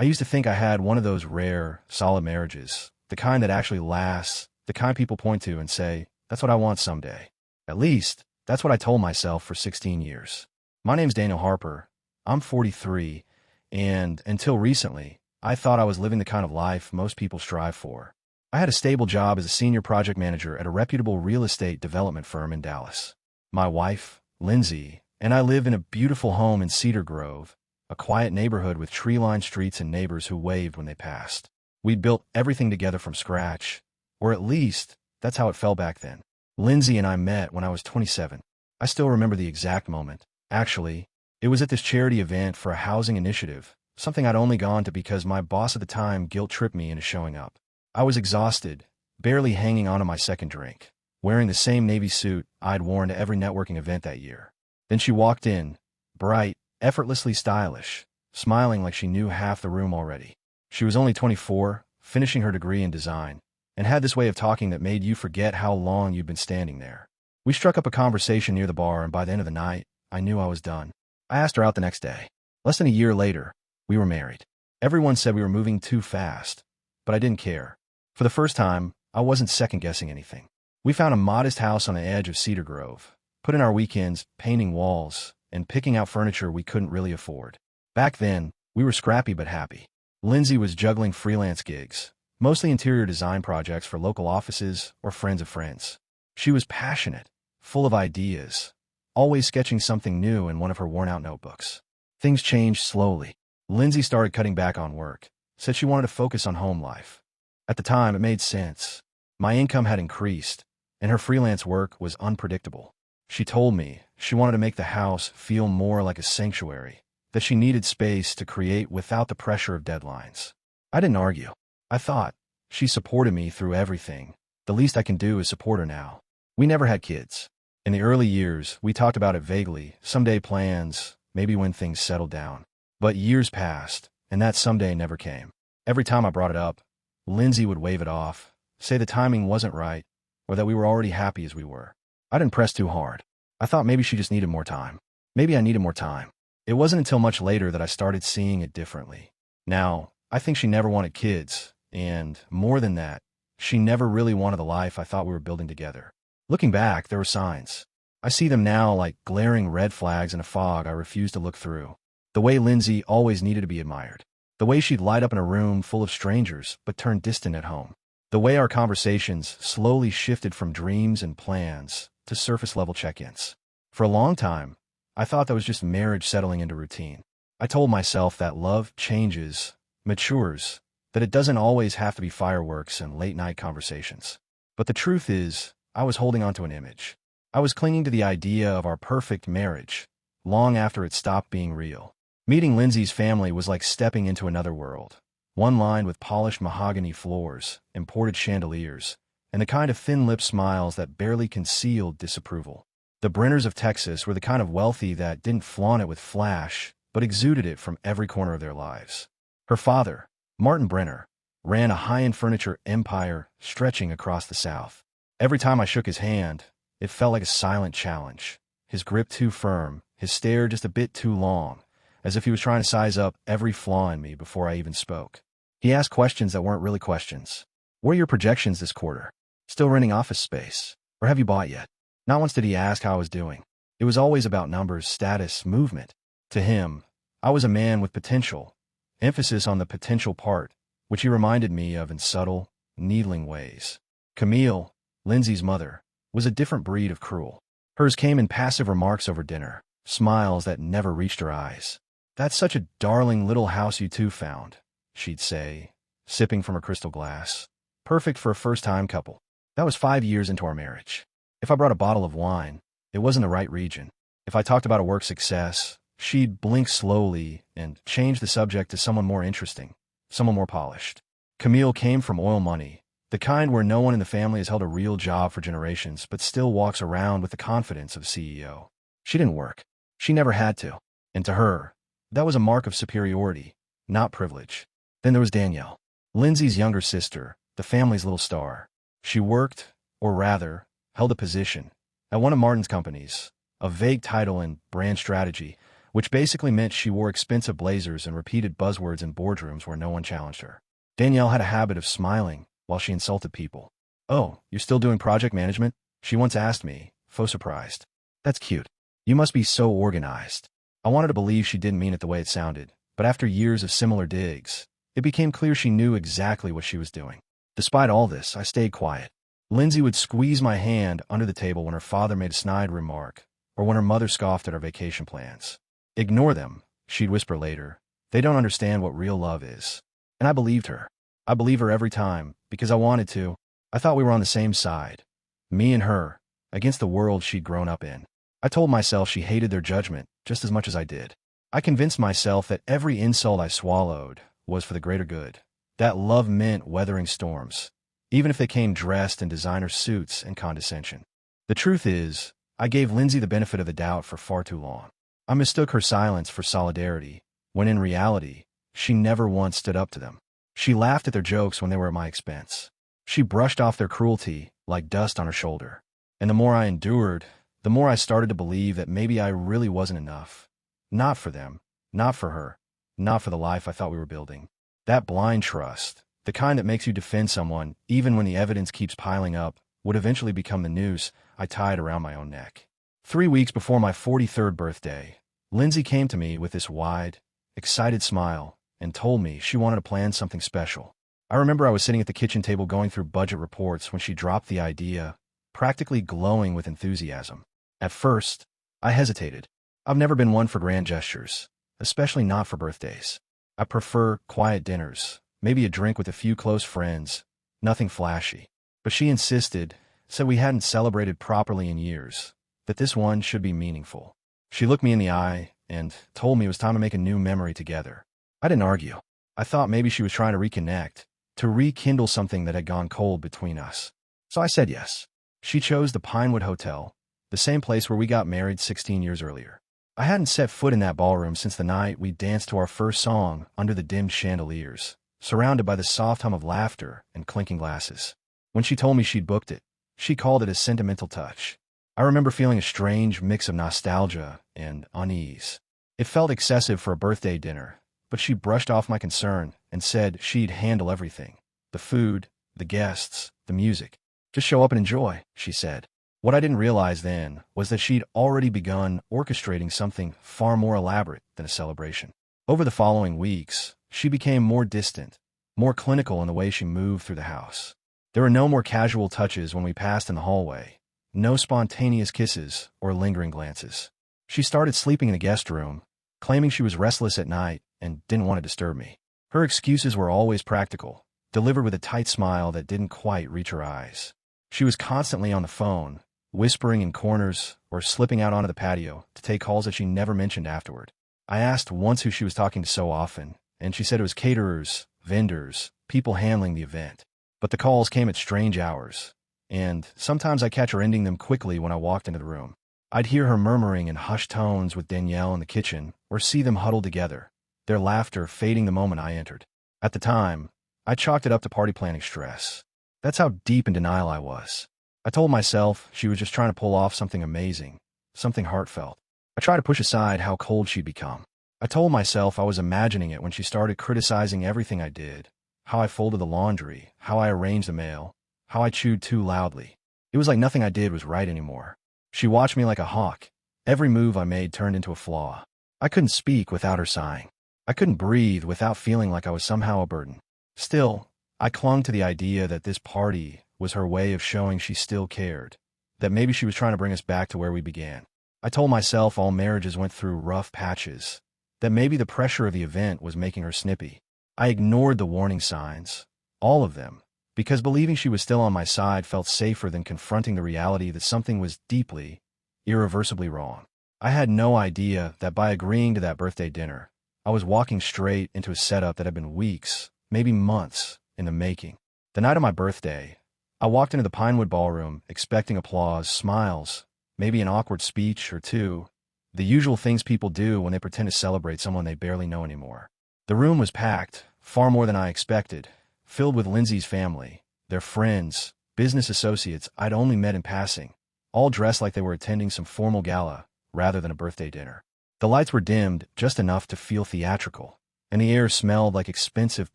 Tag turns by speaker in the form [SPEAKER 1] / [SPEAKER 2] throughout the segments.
[SPEAKER 1] I used to think I had one of those rare, solid marriages, the kind that actually lasts, the kind people point to and say, that's what I want someday. At least, that's what I told myself for 16 years. My name's Daniel Harper. I'm 43, and until recently, I thought I was living the kind of life most people strive for. I had a stable job as a senior project manager at a reputable real estate development firm in Dallas. My wife, Lindsay, and I live in a beautiful home in Cedar Grove, a quiet neighborhood with tree-lined streets and neighbors who waved when they passed. We'd built everything together from scratch, or at least, that's how it felt back then. Lindsay and I met when I was 27. I still remember the exact moment. Actually, it was at this charity event for a housing initiative, something I'd only gone to because my boss at the time guilt-tripped me into showing up. I was exhausted, barely hanging on to my second drink, wearing the same navy suit I'd worn to every networking event that year. Then she walked in, bright, effortlessly stylish, smiling like she knew half the room already. She was only 24, finishing her degree in design, and had this way of talking that made you forget how long you'd been standing there. We struck up a conversation near the bar, and by the end of the night, I knew I was done. I asked her out the next day. Less than a year later, we were married. Everyone said we were moving too fast, but I didn't care. For the first time, I wasn't second-guessing anything. We found a modest house on the edge of Cedar Grove, put in our weekends painting walls and picking out furniture we couldn't really afford. Back then, we were scrappy but happy. Lindsay was juggling freelance gigs, mostly interior design projects for local offices or friends of friends. She was passionate, full of ideas, always sketching something new in one of her worn-out notebooks. Things changed slowly. Lindsay started cutting back on work, said she wanted to focus on home life. At the time, it made sense. My income had increased, and her freelance work was unpredictable. She told me she wanted to make the house feel more like a sanctuary, that she needed space to create without the pressure of deadlines. I didn't argue. I thought, she supported me through everything. The least I can do is support her now. We never had kids. In the early years, we talked about it vaguely, someday plans, maybe when things settled down. But years passed, and that someday never came. Every time I brought it up, Lindsay would wave it off, say the timing wasn't right, or that we were already happy as we were. I didn't press too hard. I thought maybe she just needed more time. Maybe I needed more time. It wasn't until much later that I started seeing it differently. Now, I think she never wanted kids, and, more than that, she never really wanted the life I thought we were building together. Looking back, there were signs. I see them now like glaring red flags in a fog I refuse to look through. The way Lindsay always needed to be admired. The way she'd light up in a room full of strangers but turn distant at home. The way our conversations slowly shifted from dreams and plans to surface-level check-ins. For a long time, I thought that was just marriage settling into routine. I told myself that love changes, matures, that it doesn't always have to be fireworks and late-night conversations. But the truth is, I was holding on to an image. I was clinging to the idea of our perfect marriage, long after it stopped being real. Meeting Lindsay's family was like stepping into another world, one lined with polished mahogany floors, imported chandeliers, and the kind of thin-lipped smiles that barely concealed disapproval. The Brenners of Texas were the kind of wealthy that didn't flaunt it with flash, but exuded it from every corner of their lives. Her father, Martin Brenner, ran a high-end furniture empire stretching across the South. Every time I shook his hand, it felt like a silent challenge, his grip too firm, his stare just a bit too long, as if he was trying to size up every flaw in me before I even spoke. He asked questions that weren't really questions. What are your projections this quarter? Still renting office space? Or have you bought yet? Not once did he ask how I was doing. It was always about numbers, status, movement. To him, I was a man with potential, emphasis on the potential part, which he reminded me of in subtle, needling ways. Camille, Lindsay's mother, was a different breed of cruel. Hers came in passive remarks over dinner, smiles that never reached her eyes. "That's such a darling little house you two found," she'd say, sipping from her crystal glass. "Perfect for a first-time couple." That was 5 years into our marriage. If I brought a bottle of wine, it wasn't the right region. If I talked about a work success, she'd blink slowly and change the subject to someone more interesting, someone more polished. Camille came from oil money, the kind where no one in the family has held a real job for generations but still walks around with the confidence of a CEO. She didn't work. She never had to. And to her, that was a mark of superiority, not privilege. Then there was Danielle, Lindsay's younger sister, the family's little star. She worked, or rather, held a position, at one of Martin's companies, a vague title in brand strategy, which basically meant she wore expensive blazers and repeated buzzwords in boardrooms where no one challenged her. Danielle had a habit of smiling while she insulted people. "Oh, you're still doing project management?" she once asked me, faux surprised. "That's cute. You must be so organized." I wanted to believe she didn't mean it the way it sounded, but after years of similar digs, it became clear she knew exactly what she was doing. Despite all this, I stayed quiet. Lindsay would squeeze my hand under the table when her father made a snide remark, or when her mother scoffed at our vacation plans. "Ignore them," she'd whisper later. "They don't understand what real love is." And I believed her. I believe her every time, because I wanted to. I thought we were on the same side. Me and her, against the world she'd grown up in. I told myself she hated their judgment just as much as I did. I convinced myself that every insult I swallowed was for the greater good, that love meant weathering storms, even if they came dressed in designer suits and condescension. The truth is, I gave Lindsay the benefit of the doubt for far too long. I mistook her silence for solidarity, when in reality, she never once stood up to them. She laughed at their jokes when they were at my expense. She brushed off their cruelty like dust on her shoulder. And the more I endured, the more I started to believe that maybe I really wasn't enough. Not for them, not for her, not for the life I thought we were building. That blind trust, the kind that makes you defend someone even when the evidence keeps piling up, would eventually become the noose I tied around my own neck. 3 weeks before my 43rd birthday, Lindsay came to me with this wide, excited smile and told me she wanted to plan something special. I remember I was sitting at the kitchen table going through budget reports when she dropped the idea, practically glowing with enthusiasm. At first, I hesitated. I've never been one for grand gestures, especially not for birthdays. I prefer quiet dinners, maybe a drink with a few close friends, nothing flashy. But she insisted, said we hadn't celebrated properly in years, that this one should be meaningful. She looked me in the eye and told me it was time to make a new memory together. I didn't argue. I thought maybe she was trying to reconnect, to rekindle something that had gone cold between us. So I said yes. She chose the Pinewood Hotel, the same place where we got married 16 years earlier. I hadn't set foot in that ballroom since the night we danced to our first song under the dimmed chandeliers, surrounded by the soft hum of laughter and clinking glasses. When she told me she'd booked it, she called it a sentimental touch. I remember feeling a strange mix of nostalgia and unease. It felt excessive for a birthday dinner, but she brushed off my concern and said she'd handle everything. The food, the guests, the music. "Just show up and enjoy," she said. What I didn't realize then was that she'd already begun orchestrating something far more elaborate than a celebration. Over the following weeks, she became more distant, more clinical in the way she moved through the house. There were no more casual touches when we passed in the hallway, no spontaneous kisses or lingering glances. She started sleeping in the guest room, claiming she was restless at night and didn't want to disturb me. Her excuses were always practical, delivered with a tight smile that didn't quite reach her eyes. She was constantly on the phone, whispering in corners or slipping out onto the patio to take calls that she never mentioned afterward. I asked once who she was talking to so often, and she said it was caterers, vendors, people handling the event. But the calls came at strange hours, and sometimes I catch her ending them quickly when I walked into the room. I'd hear her murmuring in hushed tones with Danielle in the kitchen, or see them huddled together, their laughter fading the moment I entered. At the time, I chalked it up to party planning stress. That's how deep in denial I was. I told myself she was just trying to pull off something amazing, something heartfelt. I tried to push aside how cold she'd become. I told myself I was imagining it when she started criticizing everything I did, how I folded the laundry, how I arranged the mail, how I chewed too loudly. It was like nothing I did was right anymore. She watched me like a hawk. Every move I made turned into a flaw. I couldn't speak without her sighing. I couldn't breathe without feeling like I was somehow a burden. Still, I clung to the idea that this party was her way of showing she still cared, that maybe she was trying to bring us back to where we began. I told myself all marriages went through rough patches, that maybe the pressure of the event was making her snippy. I ignored the warning signs, all of them, because believing she was still on my side felt safer than confronting the reality that something was deeply, irreversibly wrong. I had no idea that by agreeing to that birthday dinner, I was walking straight into a setup that had been weeks, maybe months, in the making. The night of my birthday, I walked into the Pinewood Ballroom expecting applause, smiles, maybe an awkward speech or two, the usual things people do when they pretend to celebrate someone they barely know anymore. The room was packed, far more than I expected, filled with Lindsay's family, their friends, business associates I'd only met in passing, all dressed like they were attending some formal gala rather than a birthday dinner. The lights were dimmed just enough to feel theatrical, and the air smelled like expensive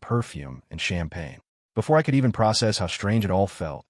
[SPEAKER 1] perfume and champagne. Before I could even process how strange it all felt,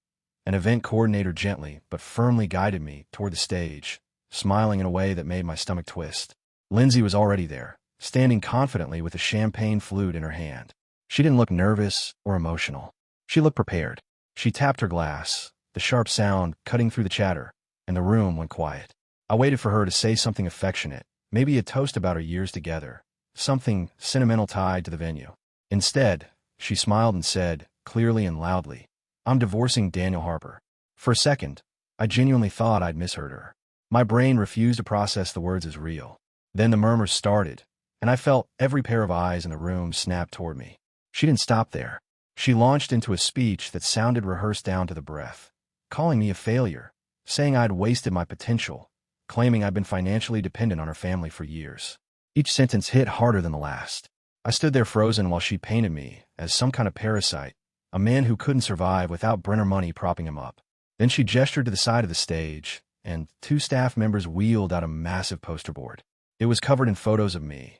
[SPEAKER 1] an event coordinator gently but firmly guided me toward the stage, smiling in a way that made my stomach twist. Lindsay was already there, standing confidently with a champagne flute in her hand. She didn't look nervous or emotional. She looked prepared. She tapped her glass, the sharp sound cutting through the chatter, and the room went quiet. I waited for her to say something affectionate, maybe a toast about our years together, something sentimental tied to the venue. Instead, she smiled and said, clearly and loudly, "I'm divorcing Daniel Harper." For a second, I genuinely thought I'd misheard her. My brain refused to process the words as real. Then the murmurs started, and I felt every pair of eyes in the room snap toward me. She didn't stop there. She launched into a speech that sounded rehearsed down to the breath, calling me a failure, saying I'd wasted my potential, claiming I'd been financially dependent on her family for years. Each sentence hit harder than the last. I stood there frozen while she painted me as some kind of parasite, a man who couldn't survive without Brenner money propping him up. Then she gestured to the side of the stage, and 2 staff members wheeled out a massive poster board. It was covered in photos of me.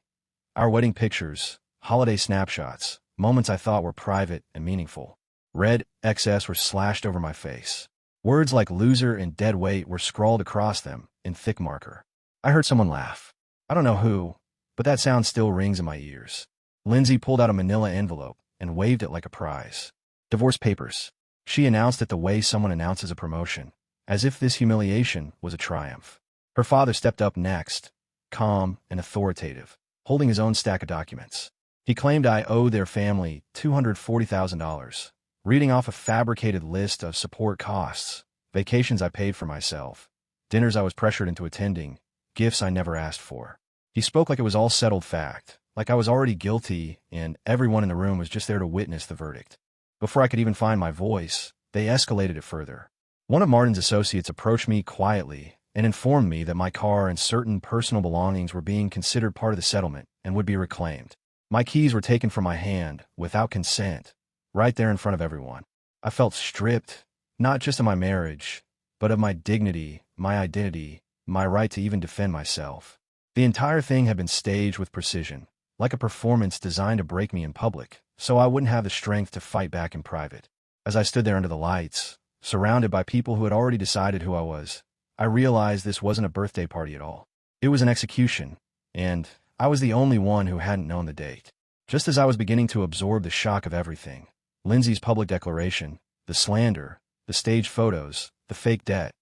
[SPEAKER 1] Our wedding pictures, holiday snapshots, moments I thought were private and meaningful. Red XS were slashed over my face. Words like loser and dead weight were scrawled across them in thick marker. I heard someone laugh. I don't know who, but that sound still rings in my ears. Lindsay pulled out a manila envelope and waved it like a prize. Divorce papers. She announced it the way someone announces a promotion, as if this humiliation was a triumph. Her father stepped up next, calm and authoritative, holding his own stack of documents. He claimed I owed their family $240,000, reading off a fabricated list of support costs, vacations I paid for myself, dinners I was pressured into attending, gifts I never asked for. He spoke like it was all settled fact, like I was already guilty and everyone in the room was just there to witness the verdict. Before I could even find my voice, they escalated it further. One of Martin's associates approached me quietly and informed me that my car and certain personal belongings were being considered part of the settlement and would be reclaimed. My keys were taken from my hand, without consent, right there in front of everyone. I felt stripped, not just of my marriage, but of my dignity, my identity, my right to even defend myself. The entire thing had been staged with precision, like a performance designed to break me in public, so I wouldn't have the strength to fight back in private. As I stood there under the lights, surrounded by people who had already decided who I was, I realized this wasn't a birthday party at all. It was an execution, and I was the only one who hadn't known the date. Just as I was beginning to absorb the shock of everything, Lindsay's public declaration, the slander, the staged photos, the fake debt,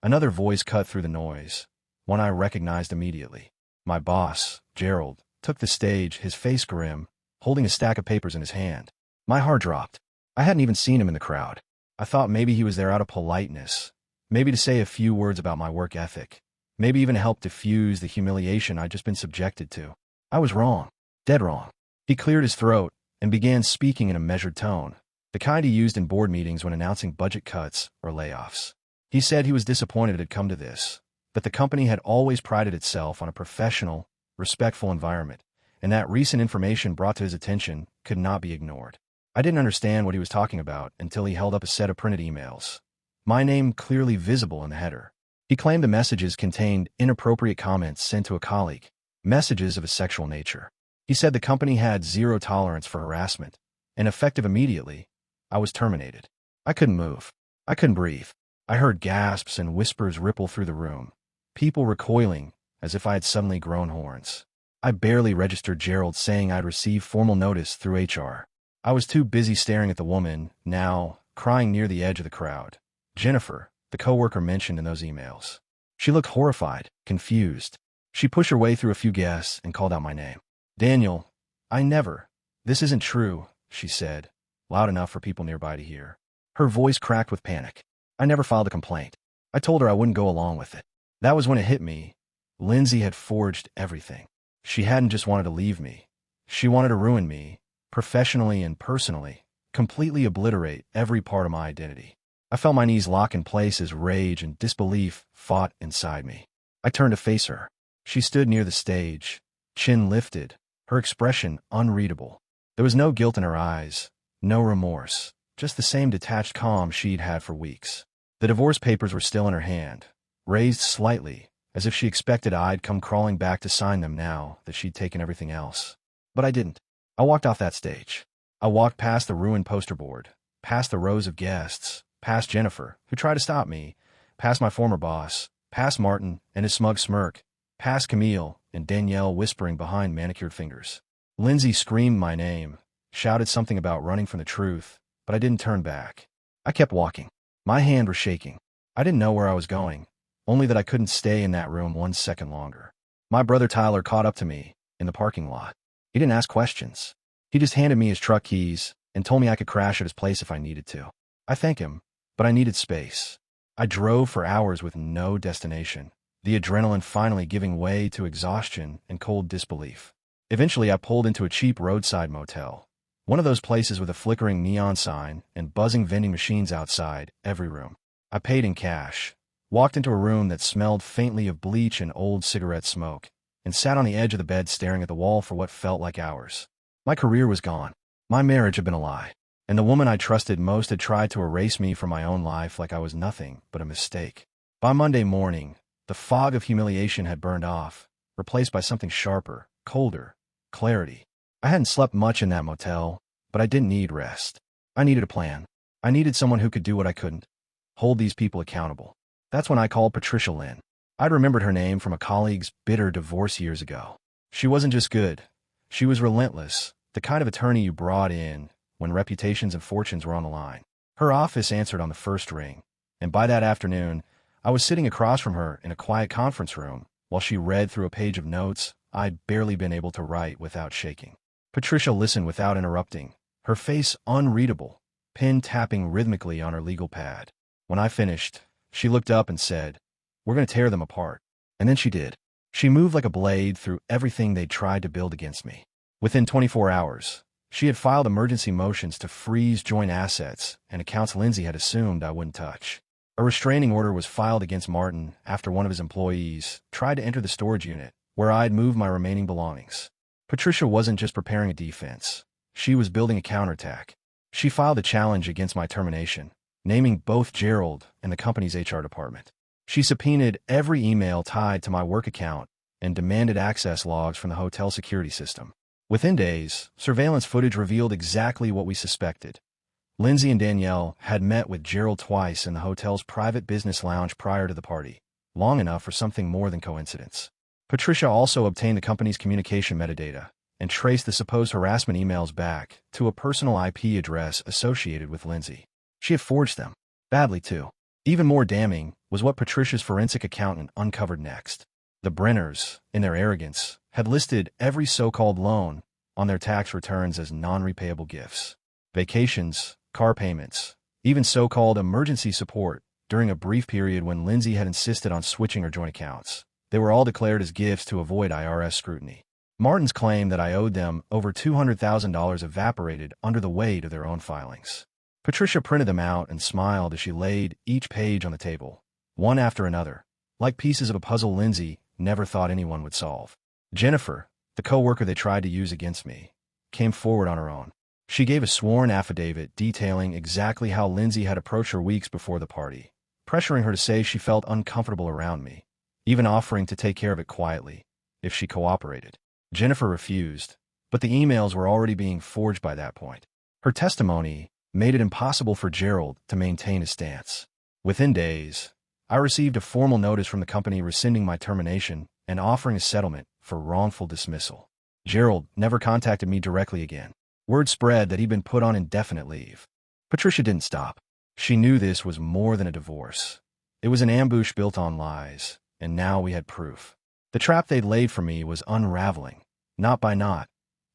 [SPEAKER 1] another voice cut through the noise, one I recognized immediately. My boss, Gerald, took the stage, his face grim, holding a stack of papers in his hand. My heart dropped. I hadn't even seen him in the crowd. I thought maybe he was there out of politeness, maybe to say a few words about my work ethic, maybe even help diffuse the humiliation I'd just been subjected to. I was wrong, dead wrong. He cleared his throat and began speaking in a measured tone, the kind he used in board meetings when announcing budget cuts or layoffs. He said he was disappointed it had come to this, that the company had always prided itself on a professional, respectful environment, and that recent information brought to his attention could not be ignored. I didn't understand what he was talking about until he held up a set of printed emails, my name clearly visible in the header. He claimed the messages contained inappropriate comments sent to a colleague, messages of a sexual nature. He said the company had zero tolerance for harassment, and effective immediately, I was terminated. I couldn't move. I couldn't breathe. I heard gasps and whispers ripple through the room, people recoiling as if I had suddenly grown horns. I barely registered Gerald saying I'd received formal notice through HR. I was too busy staring at the woman, now crying near the edge of the crowd. Jennifer, the coworker mentioned in those emails. She looked horrified, confused. She pushed her way through a few guests and called out my name. "Daniel, this isn't true," she said, loud enough for people nearby to hear. Her voice cracked with panic. "I never filed a complaint. I told her I wouldn't go along with it." That was when it hit me. Lindsay had forged everything. She hadn't just wanted to leave me. She wanted to ruin me, professionally and personally, completely obliterate every part of my identity. I felt my knees lock in place as rage and disbelief fought inside me. I turned to face her. She stood near the stage, chin lifted, her expression unreadable. There was no guilt in her eyes, no remorse, just the same detached calm she'd had for weeks. The divorce papers were still in her hand, raised slightly, as if she expected I'd come crawling back to sign them now that she'd taken everything else. But I didn't. I walked off that stage. I walked past the ruined poster board, past the rows of guests, past Jennifer, who tried to stop me, past my former boss, past Martin and his smug smirk, past Camille and Danielle whispering behind manicured fingers. Lindsay screamed my name, shouted something about running from the truth, but I didn't turn back. I kept walking. My hand was shaking. I didn't know where I was going, only that I couldn't stay in that room 1 second longer. My brother Tyler caught up to me in the parking lot. He didn't ask questions. He just handed me his truck keys and told me I could crash at his place if I needed to. I thanked him, but I needed space. I drove for hours with no destination, the adrenaline finally giving way to exhaustion and cold disbelief. Eventually, I pulled into a cheap roadside motel, one of those places with a flickering neon sign and buzzing vending machines outside every room. I paid in cash, walked into a room that smelled faintly of bleach and old cigarette smoke, and sat on the edge of the bed staring at the wall for what felt like hours. My career was gone. My marriage had been a lie. And the woman I trusted most had tried to erase me from my own life like I was nothing but a mistake. By Monday morning, the fog of humiliation had burned off, replaced by something sharper, colder, clarity. I hadn't slept much in that motel, but I didn't need rest. I needed a plan. I needed someone who could do what I couldn't. Hold these people accountable. That's when I called Patricia Lynn. I'd remembered her name from a colleague's bitter divorce years ago. She wasn't just good. She was relentless, the kind of attorney you brought in when reputations and fortunes were on the line. Her office answered on the first ring, and by that afternoon, I was sitting across from her in a quiet conference room while she read through a page of notes I'd barely been able to write without shaking. Patricia listened without interrupting, her face unreadable, pen tapping rhythmically on her legal pad. When I finished, she looked up and said, "We're going to tear them apart." And then she did. She moved like a blade through everything they'd tried to build against me. Within 24 hours, she had filed emergency motions to freeze joint assets and accounts Lindsay had assumed I wouldn't touch. A restraining order was filed against Martin after one of his employees tried to enter the storage unit, where I'd moved my remaining belongings. Patricia wasn't just preparing a defense. She was building a counterattack. She filed a challenge against my termination, naming both Gerald and the company's HR department. She subpoenaed every email tied to my work account and demanded access logs from the hotel security system. Within days, surveillance footage revealed exactly what we suspected. Lindsay and Danielle had met with Gerald twice in the hotel's private business lounge prior to the party, long enough for something more than coincidence. Patricia also obtained the company's communication metadata and traced the supposed harassment emails back to a personal IP address associated with Lindsay. She had forged them. Badly, too. Even more damning was what Patricia's forensic accountant uncovered next. The Brenners, in their arrogance, had listed every so-called loan on their tax returns as non-repayable gifts. Vacations, car payments, even so-called emergency support during a brief period when Lindsay had insisted on switching her joint accounts. They were all declared as gifts to avoid IRS scrutiny. Martin's claim that I owed them over $200,000 evaporated under the weight of their own filings. Patricia printed them out and smiled as she laid each page on the table, one after another, like pieces of a puzzle Lindsay never thought anyone would solve. Jennifer, the co-worker they tried to use against me, came forward on her own. She gave a sworn affidavit detailing exactly how Lindsay had approached her weeks before the party, pressuring her to say she felt uncomfortable around me, even offering to take care of it quietly, if she cooperated. Jennifer refused, but the emails were already being forged by that point. Her testimony made it impossible for Gerald to maintain his stance. Within days, I received a formal notice from the company rescinding my termination and offering a settlement for wrongful dismissal. Gerald never contacted me directly again. Word spread that he'd been put on indefinite leave. Patricia didn't stop. She knew this was more than a divorce. It was an ambush built on lies, and now we had proof. The trap they'd laid for me was unraveling, knot by knot,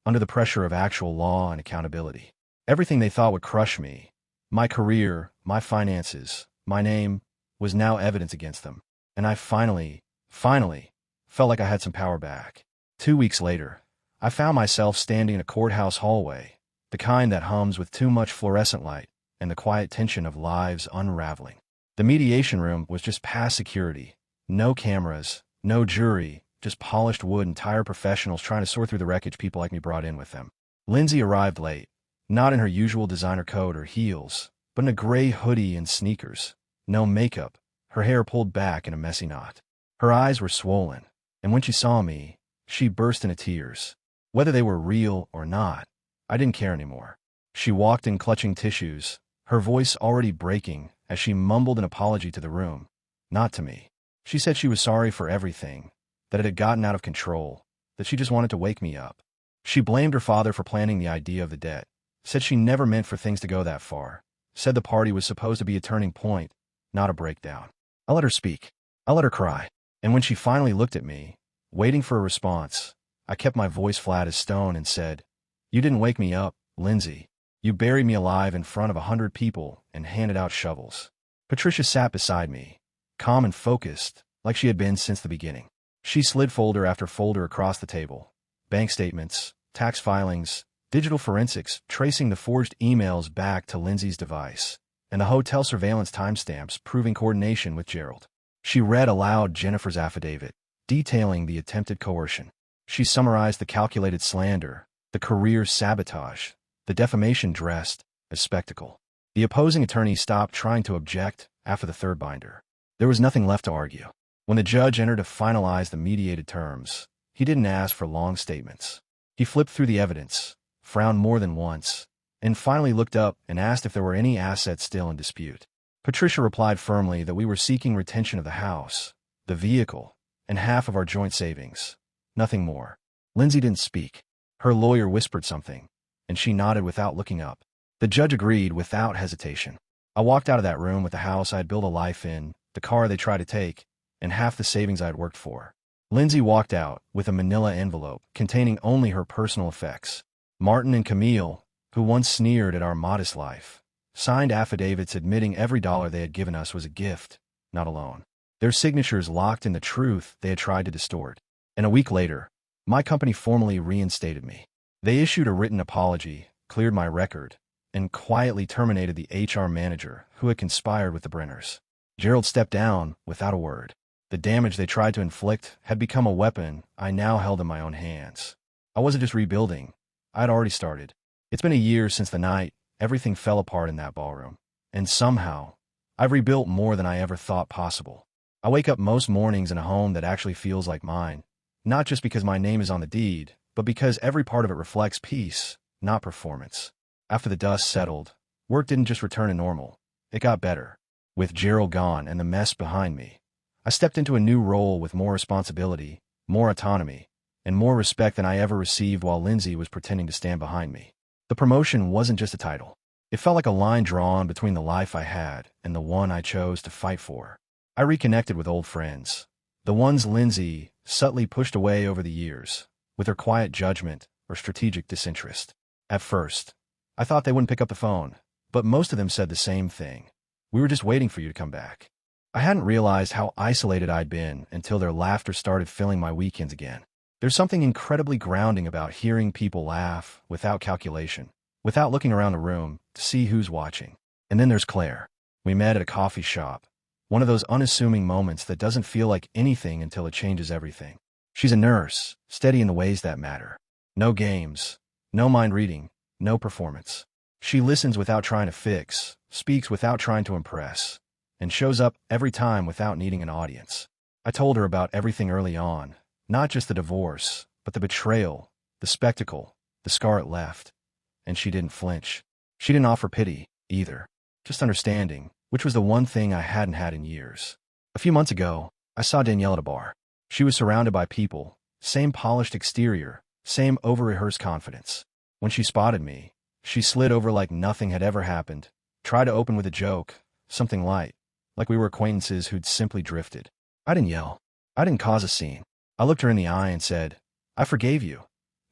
[SPEAKER 1] under the pressure of actual law and accountability. Everything they thought would crush me, my career, my finances, my name, was now evidence against them. And I finally felt like I had some power back. 2 weeks later, I found myself standing in a courthouse hallway, the kind that hums with too much fluorescent light and the quiet tension of lives unraveling. The mediation room was just past security. No cameras, no jury, just polished wood and tired professionals trying to sort through the wreckage people like me brought in with them. Lindsay arrived late, not in her usual designer coat or heels, but in a gray hoodie and sneakers. No makeup, her hair pulled back in a messy knot. Her eyes were swollen, and when she saw me, she burst into tears. Whether they were real or not, I didn't care anymore. She walked in clutching tissues, her voice already breaking as she mumbled an apology to the room, not to me. She said she was sorry for everything, that it had gotten out of control, that she just wanted to wake me up. She blamed her father for planning the idea of the debt, said she never meant for things to go that far, said the party was supposed to be a turning point, not a breakdown. I let her speak. I let her cry. And when she finally looked at me, waiting for a response, I kept my voice flat as stone and said, "You didn't wake me up, Lindsay. You buried me alive in front of 100 people and handed out shovels." Patricia sat beside me, calm and focused, like she had been since the beginning. She slid folder after folder across the table. Bank statements, tax filings, digital forensics, tracing the forged emails back to Lindsay's device, and the hotel surveillance timestamps proving coordination with Gerald. She read aloud Jennifer's affidavit, detailing the attempted coercion. She summarized the calculated slander, the career sabotage, the defamation dressed as spectacle. The opposing attorney stopped trying to object after the third binder. There was nothing left to argue. When the judge entered to finalize the mediated terms, he didn't ask for long statements. He flipped through the evidence, frowned more than once, and finally looked up and asked if there were any assets still in dispute. Patricia replied firmly that we were seeking retention of the house, the vehicle, and half of our joint savings. Nothing more. Lindsay didn't speak. Her lawyer whispered something, and she nodded without looking up. The judge agreed without hesitation. I walked out of that room with the house I had built a life in, the car they tried to take, and half the savings I had worked for. Lindsay walked out with a manila envelope containing only her personal effects. Martin and Camille, who once sneered at our modest life, signed affidavits admitting every dollar they had given us was a gift, not a loan. Their signatures locked in the truth they had tried to distort. And a week later, my company formally reinstated me. They issued a written apology, cleared my record, and quietly terminated the HR manager who had conspired with the Brenners. Gerald stepped down without a word. The damage they tried to inflict had become a weapon I now held in my own hands. I wasn't just rebuilding. I had already started. It's been a year since the night everything fell apart in that ballroom. And somehow, I've rebuilt more than I ever thought possible. I wake up most mornings in a home that actually feels like mine, not just because my name is on the deed, but because every part of it reflects peace, not performance. After the dust settled, work didn't just return to normal. It got better. With Gerald gone and the mess behind me, I stepped into a new role with more responsibility, more autonomy, and more respect than I ever received while Lindsay was pretending to stand behind me. The promotion wasn't just a title. It felt like a line drawn between the life I had and the one I chose to fight for. I reconnected with old friends, the ones Lindsay subtly pushed away over the years, with her quiet judgment or strategic disinterest. At first, I thought they wouldn't pick up the phone, but most of them said the same thing. "We were just waiting for you to come back." I hadn't realized how isolated I'd been until their laughter started filling my weekends again. There's something incredibly grounding about hearing people laugh without calculation, without looking around the room to see who's watching. And then there's Claire. We met at a coffee shop, one of those unassuming moments that doesn't feel like anything until it changes everything. She's a nurse, steady in the ways that matter. No games, no mind reading, no performance. She listens without trying to fix, speaks without trying to impress, and shows up every time without needing an audience. I told her about everything early on, not just the divorce, but the betrayal, the spectacle, the scar it left. And she didn't flinch. She didn't offer pity, either. Just understanding, which was the one thing I hadn't had in years. A few months ago, I saw Danielle at a bar. She was surrounded by people, same polished exterior, same over-rehearsed confidence. When she spotted me, she slid over like nothing had ever happened, tried to open with a joke, something light, like we were acquaintances who'd simply drifted. I didn't yell. I didn't cause a scene. I looked her in the eye and said, "I forgave you.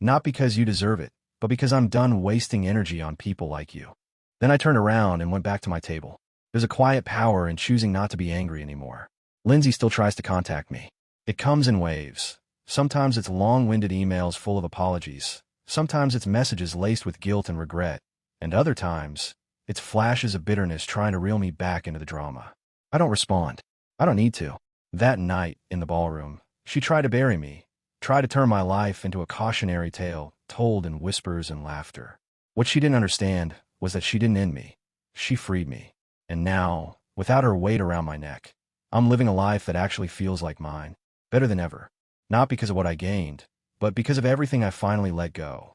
[SPEAKER 1] Not because you deserve it, but because I'm done wasting energy on people like you." Then I turned around and went back to my table. There's a quiet power in choosing not to be angry anymore. Lindsay still tries to contact me. It comes in waves. Sometimes it's long-winded emails full of apologies. Sometimes it's messages laced with guilt and regret. And other times, it's flashes of bitterness trying to reel me back into the drama. I don't respond. I don't need to. That night, in the ballroom, she tried to bury me, tried to turn my life into a cautionary tale told in whispers and laughter. What she didn't understand was that she didn't end me. She freed me. And now, without her weight around my neck, I'm living a life that actually feels like mine, better than ever. Not because of what I gained, but because of everything I finally let go.